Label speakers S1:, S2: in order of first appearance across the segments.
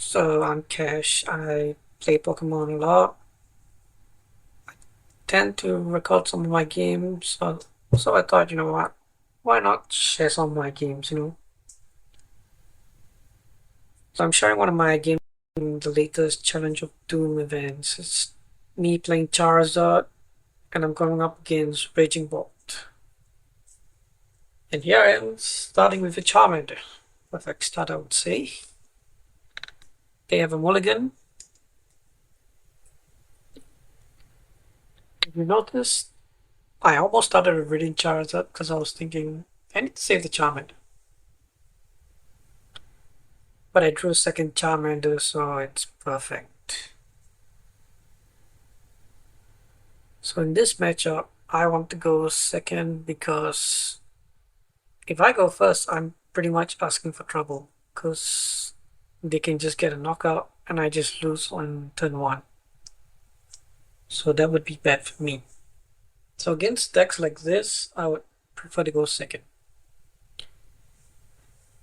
S1: So I'm Cash. I play Pokemon a lot. I tend to record some of my games. So I thought, you know what? Why not share some of my games? So I'm sharing one of my games in the latest Challenge of Doom events. It's me playing Charizard, and I'm going up against Raging Bolt. And here I am, starting with a Charmander. Perfect start, I would say. They have a mulligan. If you notice, I almost started with reading Charizard because I was thinking, I need to save the Charmander. But I drew a second Charmander, so it's perfect. So in this matchup, I want to go second because if I go first, I'm pretty much asking for trouble because they can just get a knockout and I just lose on turn 1. So that would be bad for me. So against decks like this, I would prefer to go second.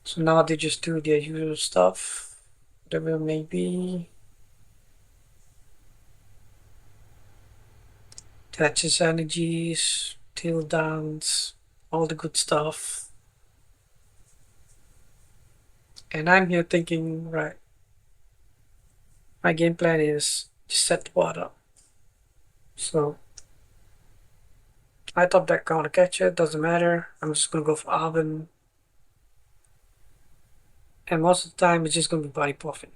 S1: So now they just do their usual stuff, whatever it may be. Attaches energies, tail downs, all the good stuff. And I'm here thinking, right, my game plan is just set the board up. So I top deck counter catcher, doesn't matter. I'm just gonna go for Alvin. And most of the time it's just gonna be body puffing.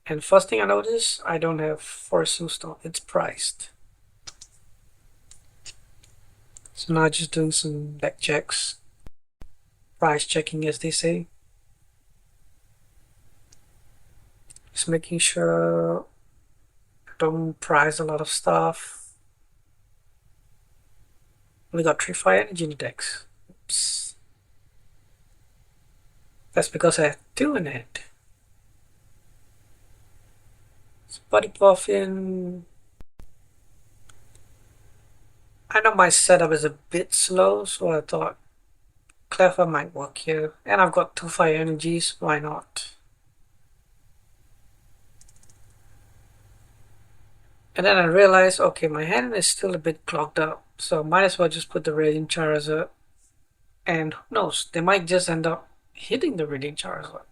S1: And first thing I notice, I don't have Forest Stone, it's priced. So now just doing some deck checks. Price checking as they say. Just making sure I don't price a lot of stuff. We got 3 Fire Energy in the decks. Oops. That's because I have 2 in it. So body puffing. I know my setup is a bit slow, so I thought Clever might work here. And I've got 2 Fire Energies, why not? And then I realized, okay, my hand is still a bit clogged up, so might as well just put the Radiant Charizard. And who knows, they might just end up hitting the Radiant Charizard,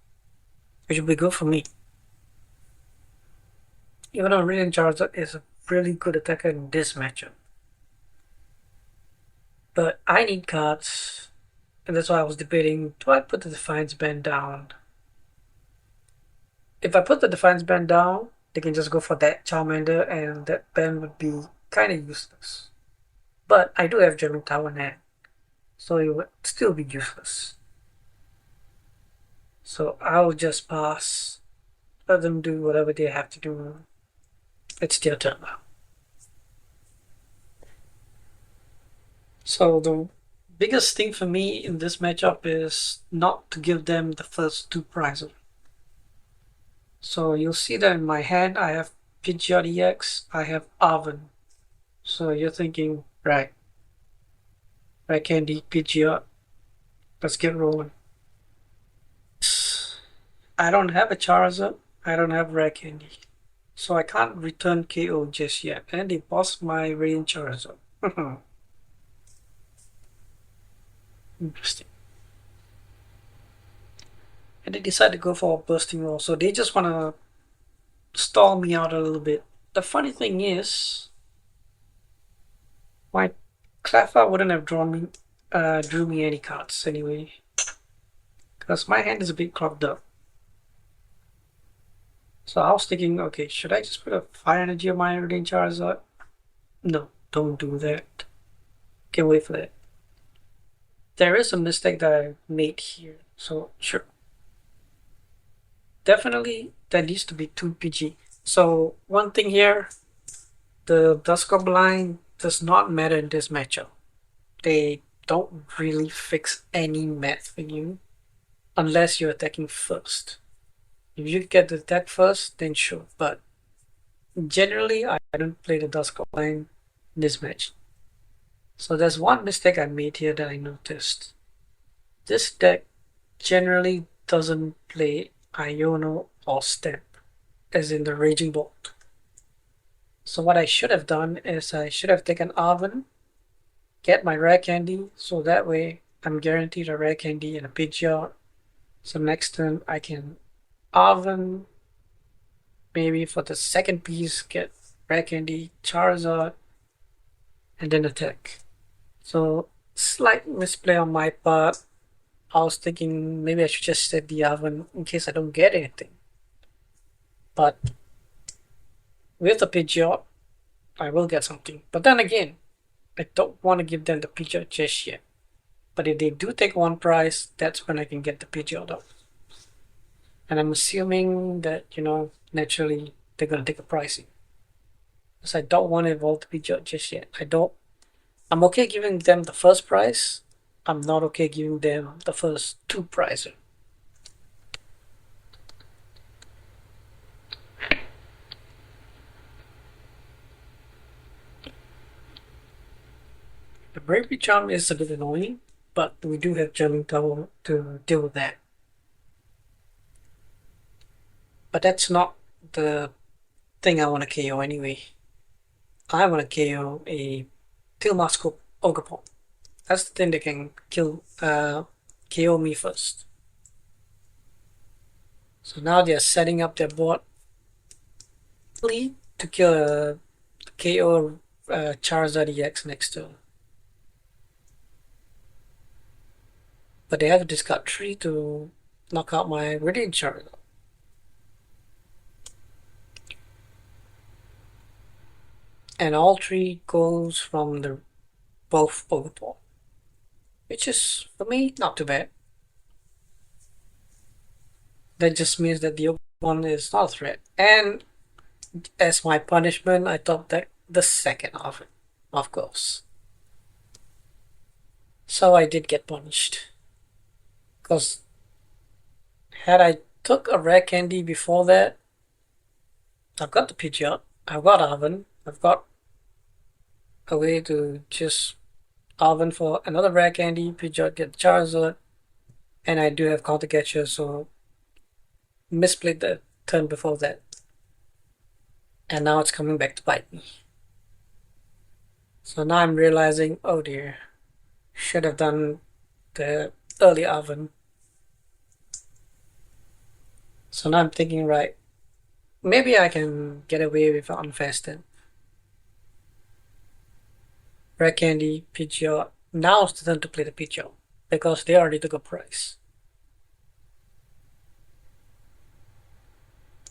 S1: which would be good for me. Even though Radiant Charizard is a really good attacker in this matchup. But I need cards, and that's why I was debating, do I put the Defiance Band down? If I put the Defiance Band down, they can just go for that Charmander, and that band would be kind of useless. But I do have German Tower now, so it would still be useless. So I'll just pass, let them do whatever they have to do. It's their turn now. So the biggest thing for me in this matchup is not to give them the first 2 prizes. So you'll see that in my hand I have Pidgeot EX, I have Arven. So you're thinking, right, Red Candy, Pidgeot, let's get rolling. I don't have a Charizard, I don't have Red Candy. So I can't return KO just yet, and they boss my Radiant Charizard. Interesting. And they decide to go for a bursting roll, so they just want to stall me out a little bit. The funny thing is, my Cleffa wouldn't have drew me any cards anyway, because my hand is a bit clogged up. So I was thinking, okay, should I just put a Fire Energy on my Radiant Charizard? No, don't do that. Can't wait for that. There is a mistake that I made here, so sure. Definitely, there needs to be 2 Pidgey. So one thing here, the Duskull line does not matter in this matchup. They don't really fix any math for you unless you're attacking first. If you get the attack first, then sure. But generally, I don't play the Duskull line in this match. So there's one mistake I made here that I noticed. This deck generally doesn't play Iono or Step, as in the Raging Bolt. So what I should have done is I should have taken Arven, get my rare candy, so that way I'm guaranteed a rare candy and a Pidgeot. So next turn I can Arven, maybe for the second piece get rare candy, Charizard, and then attack. So slight misplay on my part. I was thinking maybe I should just set the Arven in case I don't get anything. But with the Pidgeot, I will get something. But then again, I don't want to give them the Pidgeot just yet. But if they do take one prize, that's when I can get the Pidgeot out. And I'm assuming that, naturally they're going to take a pricing. Because I don't want to evolve the Pidgeot just yet. I'm okay giving them the first prize. I'm not okay giving them the first two prizes. The Bravery Charm is a bit annoying, but we do have Jumping Tower to deal with that. But that's not the thing I want to KO anyway. I want to KO a Tilmascope Ogerpon. That's the thing that can KO me first. So now they're setting up their board to kill a KO Charizard EX next turn. But they have to discard 3 to knock out my Radiant Charizard. And all 3 goes from the both Pokeball, which is, for me, not too bad. That just means that the one is not a threat. And as my punishment, I thought that the second of it, of course. So I did get punished. Because had I took a rare candy before that, I've got the Pidgeot, I've got Arven, I've got a way to just Arven for another rare candy, Pidgeot get Charizard, and I do have Counter Catcher, so misplayed the turn before that. And now it's coming back to bite me. So now I'm realizing, oh dear, should have done the early Arven. So now I'm thinking, right, maybe I can get away with Unfasted. Rare Candy, Pidgeot. Now it's the turn to play the Pidgeot, because they already took a prize.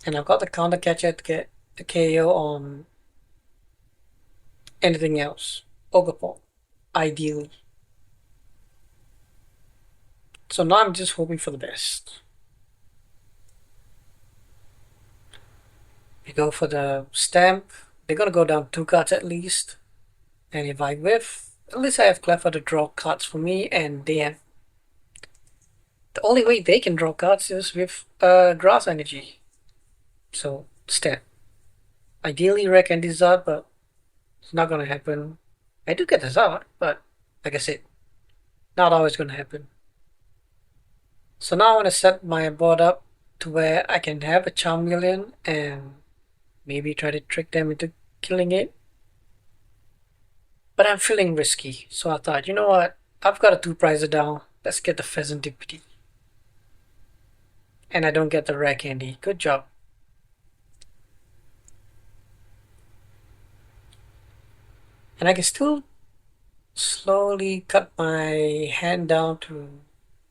S1: And I've got the Counter Catcher to get the KO on anything else. Ogerpon, ideally. So now I'm just hoping for the best. We go for the Stamp. They're gonna go down 2 cards at least. And if I whiff, at least I have Cleffa to draw cards for me, and they have. The only way they can draw cards is with Grass Energy. So, Stamp. Ideally, Rare Candy Zard, but it's not gonna happen. I do get the Zard, but like I said, not always gonna happen. So now I want to set my board up to where I can have a Charmeleon and maybe try to trick them into killing it. But I'm feeling risky, so I thought, you know what? I've got a 2 prizer down. Let's get the Pheasant Deputy. And I don't get the rare candy. Good job. And I can still slowly cut my hand down to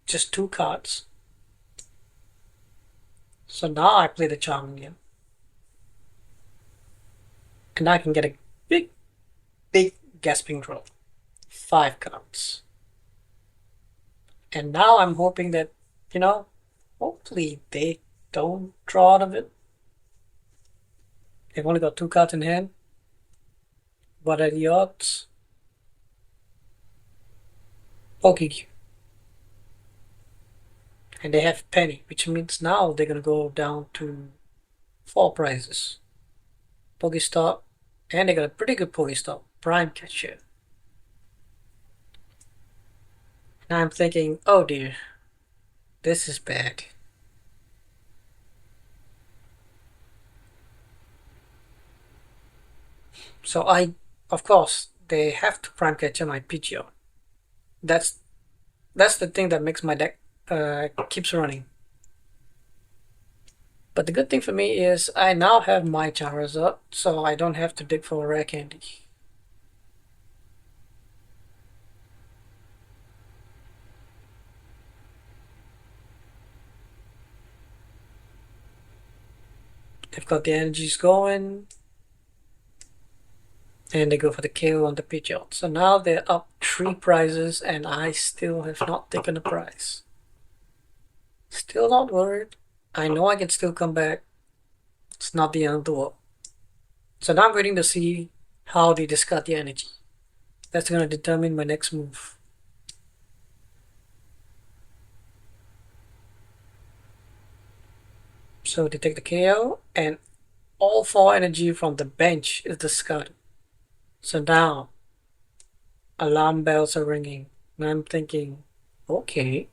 S1: just 2 cards. So now I play the Charmeleon. And I can get a big gasping draw. 5 cards. And now I'm hoping that, hopefully they don't draw out of it. They've only got 2 cards in hand. What are the odds? Pokey. And they have Penny, which means now they're gonna go down to 4 prizes. Pokestop, and they got a pretty good Pokestop, Prime Catcher. Now I'm thinking, oh dear, this is bad. So of course, they have to prime catcher my Pidgeot. That's that's the thing that makes my deck keeps running. But the good thing for me is I now have my Charizard, so I don't have to dig for a rare candy. They've got the energies going, and they go for the KO on the Pidgeot. So now they're up 3 prizes, and I still have not taken a prize. Still not worried. I know I can still come back. It's not the end of the world. So now I'm waiting to see how they discard the energy. That's going to determine my next move. So they take the KO, and all 4 energy from the bench is discarded. So now, alarm bells are ringing, and I'm thinking, okay,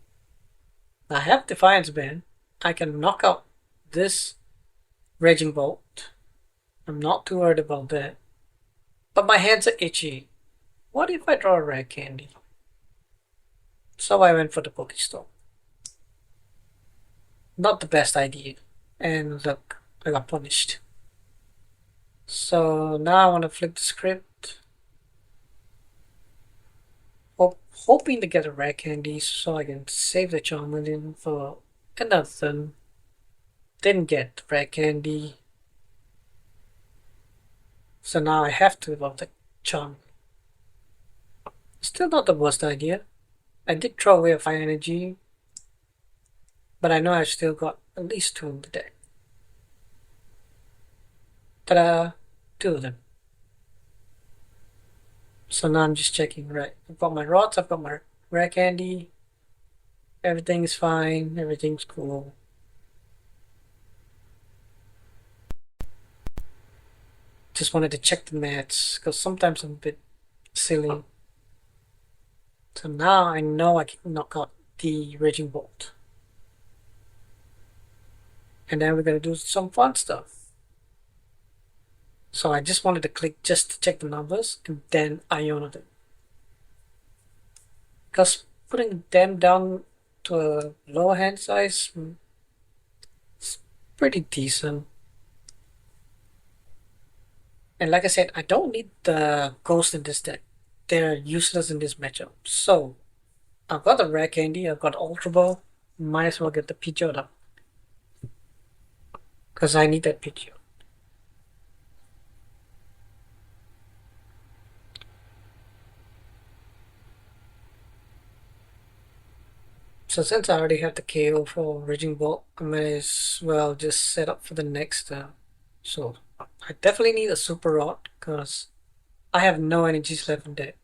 S1: I have Defiance Band. I can knock out this Raging Bolt. I'm not too worried about that. But my hands are itchy. What if I draw a rare candy? So I went for the Pokestone. Not the best idea. And look, I got punished. So now I want to flip the script. Hoping to get a rare candy so I can save the Charmeleon for another turn. Didn't get the rare candy. So now I have to evolve the Charm. Still not the worst idea. I did throw away a fire energy, but I know I've still got at least 2 in the deck. Ta-da! 2 of them. So now I'm just checking, right? I've got my rods, I've got my rare candy. Everything's fine, everything's cool. Just wanted to check the maths, because sometimes I'm a bit silly. So now I know I can knock out the Raging Bolt. And then we're going to do some fun stuff. So I just wanted to click just to check the numbers, and then Iona them. Because putting them down to a lower hand size is pretty decent. And like I said, I don't need the Ghost in this deck. They're useless in this matchup. So I've got the rare candy, I've got Ultra Ball. Might as well get the Pidgeot up. Because I need that Pidgeot. So since I already have the KO for Raging Bolt, I may as well just set up for the next turn. So I definitely need a Super Rod because I have no energies left in deck.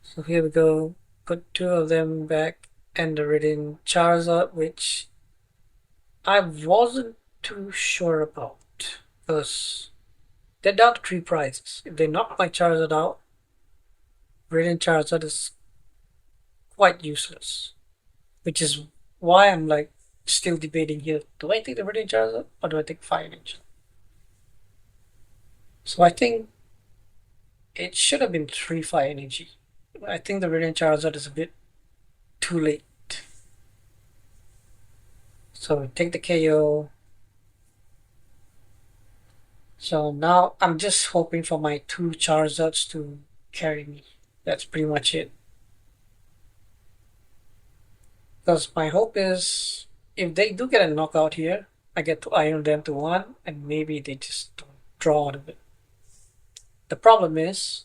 S1: So here we go. Put 2 of them back and the written Charizard, which I wasn't too sure about because they're down to 3 prizes. If they knock my Charizard out, written Charizard is quite useless, which is why I'm like still debating here. Do I take the written Charizard or do I take Fire Ninja? So I think it should have been 3 Fire Energy. I think the written Charizard is a bit too late. So take the KO. So now I'm just hoping for my 2 Charizards to carry me. That's pretty much it. Because my hope is if they do get a knockout here, I get to iron them to 1 and maybe they just don't draw out of it. The problem is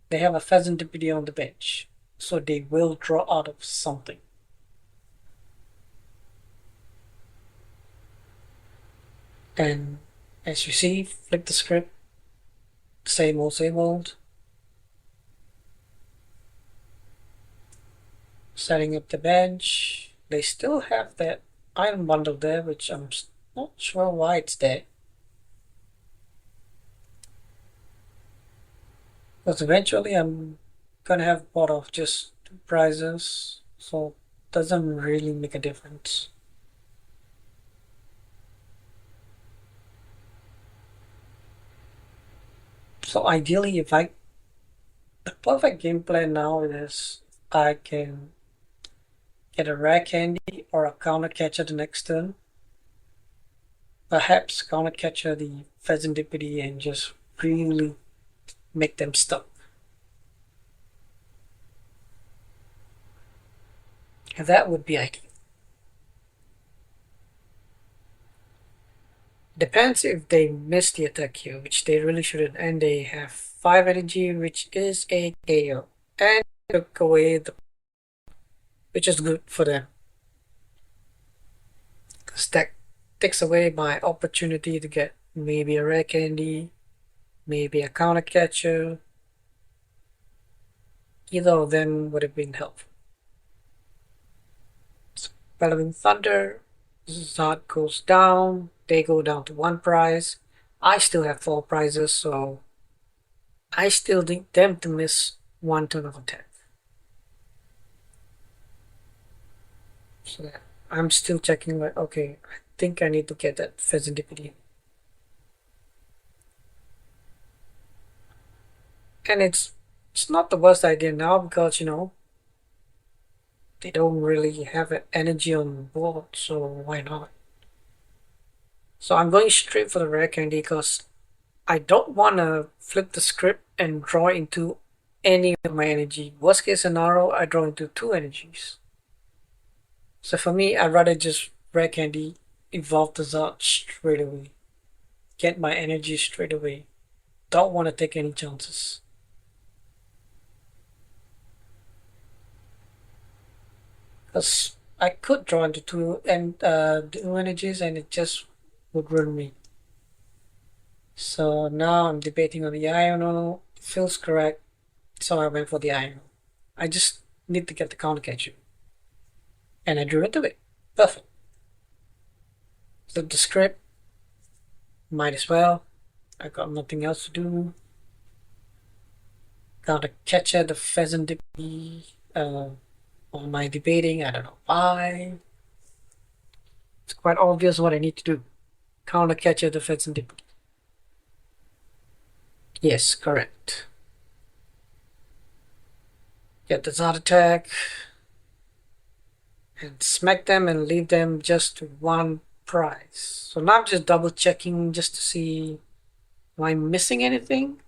S1: they have a Pheasant Deputy on the bench, so they will draw out of something. And as you see, flick the script, same old, same old. Setting up the bench. They still have that item bundle there, which I'm not sure why it's there. Because eventually I'm gonna have bought off just 2 prizes, so it doesn't really make a difference. So ideally, the perfect game plan now is I can get a rare candy or a counter catcher the next turn. Perhaps counter catcher the Pheasantipede and just really make them stuck. And that would be ideal. Depends if they miss the attack here, which they really shouldn't, and they have 5 energy, which is a KO. And took away the, which is good for them. Because that takes away my opportunity to get maybe a rare candy, maybe a counter catcher. Either of them would have been helpful. So, Bellowing Thunder, Zard goes down, they go down to 1 prize. I still have 4 prizes, so I still need them to miss 1 turn of attack. So I'm still checking, like, okay, I think I need to get that Pheasantipede. And it's not the worst idea now because, they don't really have energy on board, so why not? So I'm going straight for the rare candy because I don't want to flip the script and draw into any of my energy. Worst case scenario, I draw into 2 energies. So for me, I'd rather just rare candy, evolve the Zard straight away. Get my energy straight away. Don't want to take any chances. Because I could draw into 2 energies and it just would ruin me. So now I'm debating on the Iono. Feels correct, so I went for the Iono. I just need to get the counter catcher. And I drew into it. Perfect. So the script, might as well. I got nothing else to do. Counter catcher, the Pheasantipede. On my debating, I don't know why. It's quite obvious what I need to do. Counter catcher, the Pheasantipede. Yes, correct. Get the Zard attack. And smack them and leave them just 1 prize. So now I'm just double checking just to see, am I missing anything?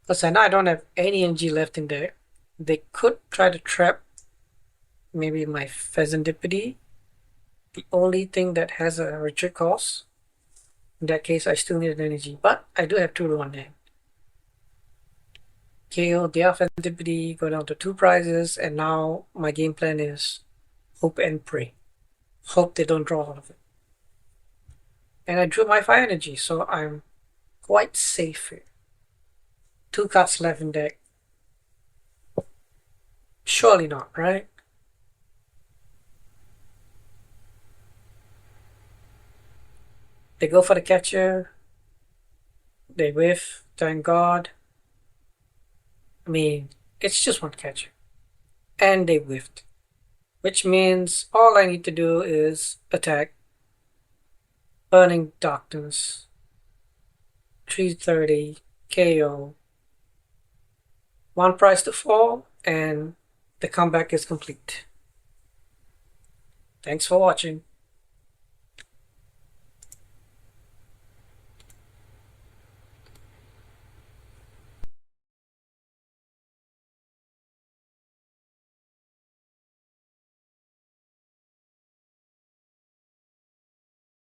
S1: Because I know I don't have any energy left in there. They could try to trap maybe my Pheasantipede. The only thing that has a retreat cost. In that case, I still need an energy, but I do have 2 to 1 hand. KO the Pheasantipede, go down to 2 prizes, and now my game plan is hope and pray. Hope they don't draw out of it. And I drew my 5 energy, so I'm quite safe here. 2 cards left in deck. Surely not, right? They go for the catcher. They whiff, thank God. I mean, it's just 1 catcher. And they whiffed. Which means all I need to do is attack. Burning Darkness. 330, KO. 1 prize to fall, and the comeback is complete. Thanks for watching.